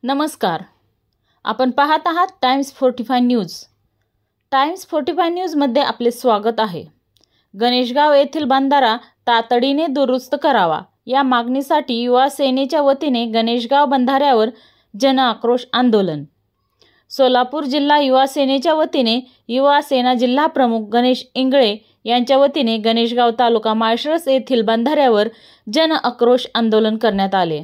नमस्कार. आपण पाहत आहात टाइम्स 45 न्यूज. टाइम्स 45 न्यूजमध्ये आपले स्वागत आहे. गणेशगाव येथील बंधारा तातडीने दुरुस्त करावा या मागणीसाठी युवा सेनेच्या वतीने गणेशगाव बंधाऱ्यावर जनआक्रोश आंदोलन. सोलापूर जिल्हा युवा सेनेच्या वतीने युवा सेना जिल्हा प्रमुख गणेश इंगळे यांच्या वतीने गणेशगाव तालुका माळशिरस येथील बंधाऱ्यावर जनआक्रोश आंदोलन करण्यात आले.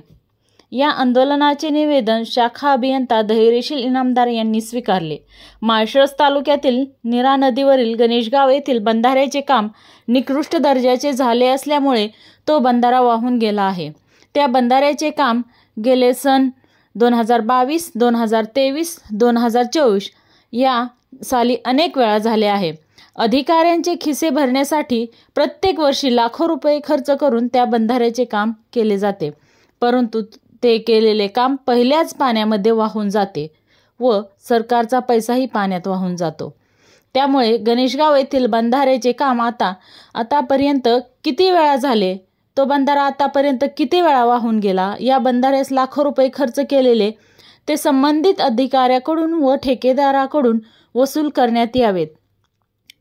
या आंदोलनाचे निवेदन शाखा अभियंता धैर्यशील इनामदार यांनी स्वीकारले. माळशिरस तालुक्यातील नीरा नदीवरील गणेशगाव येथील बंधाऱ्याचे काम निकृष्ट दर्जाचे झाले असल्यामुळे तो बंधारा वाहून गेला आहे. त्या बंधाऱ्याचे काम गेले सन 2022, 2023, 2024 या साली अनेक वेळा झाले आहे. अधिकाऱ्यांचे खिसे भरण्यासाठी प्रत्येक वर्षी लाखो रुपये खर्च करून त्या बंधाऱ्याचे काम केले जाते, परंतु ते केलेले काम पहिल्याच पाण्यामध्ये वाहून जाते व सरकारचा पैसाही पाण्यात वाहून जातो. त्यामुळे गणेशगाव येथील बंधाऱ्याचे काम आतापर्यंत किती वेळा झाले, तो बंधारा आतापर्यंत किती वेळा वाहून गेला, या बंधाऱ्यास लाखो रुपये खर्च केलेले ते संबंधित अधिकाऱ्याकडून व ठेकेदाराकडून वसूल करण्यात यावेत.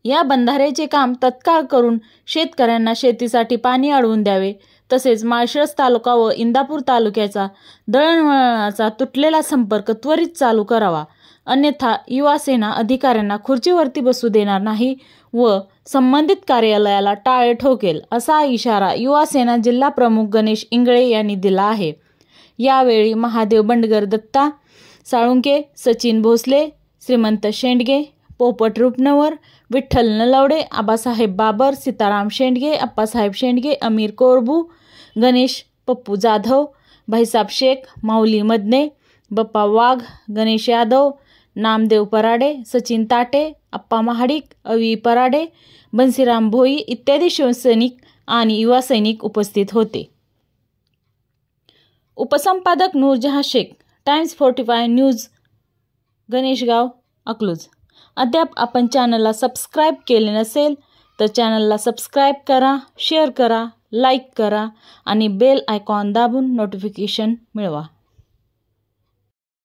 या बंधाऱ्याचे काम तत्काळ करून शेतकऱ्यांना शेतीसाठी पाणी अडवून द्यावे. तसेच माळशिरस तालुका व इंदापूर तालुक्याचा दळणवळणाचा तुटलेला संपर्क त्वरित चालू करावा, अन्यथा युवा सेना अधिकाऱ्यांना खुर्चीवरती बसू देणार नाही व संबंधित कार्यालयाला टाळे ठोकेल, असा इशारा युवा सेना जिल्हा प्रमुख गणेश इंगळे यांनी दिला आहे. यावेळी महादेव बंडगर, दत्ता साळुंके, सचिन भोसले, श्रीमंत शेंडगे, पोपट रुपनवर, विठ्ठल नलवडे, आबासाहेब बाबर, सीताराम शेंडगे, अप्पासाहेब शेंडगे, अमीर कोरबू, गणेश पप्पू जाधव, भाईसाब शेख, माऊली मदने, बप्पा वाघ, गणेश यादव, नामदेव पराडे, सचिन ताटे, अप्पा महाडिक, अवी पराडे, बन्सीराम भोई इत्यादी शिवसैनिक आणि युवा सैनिक उपस्थित होते. उपसंपादक नूरजहां शेख, टाइम्स 45 न्यूज, गणेशगाव, अकलूज. अद्याप आपण चॅनलला सबस्क्राईब केले नसेल तर चॅनलला सबस्क्राईब करा, शेअर करा, लाईक करा आणि बेल आयकॉन दाबून नोटिफिकेशन मिळवा.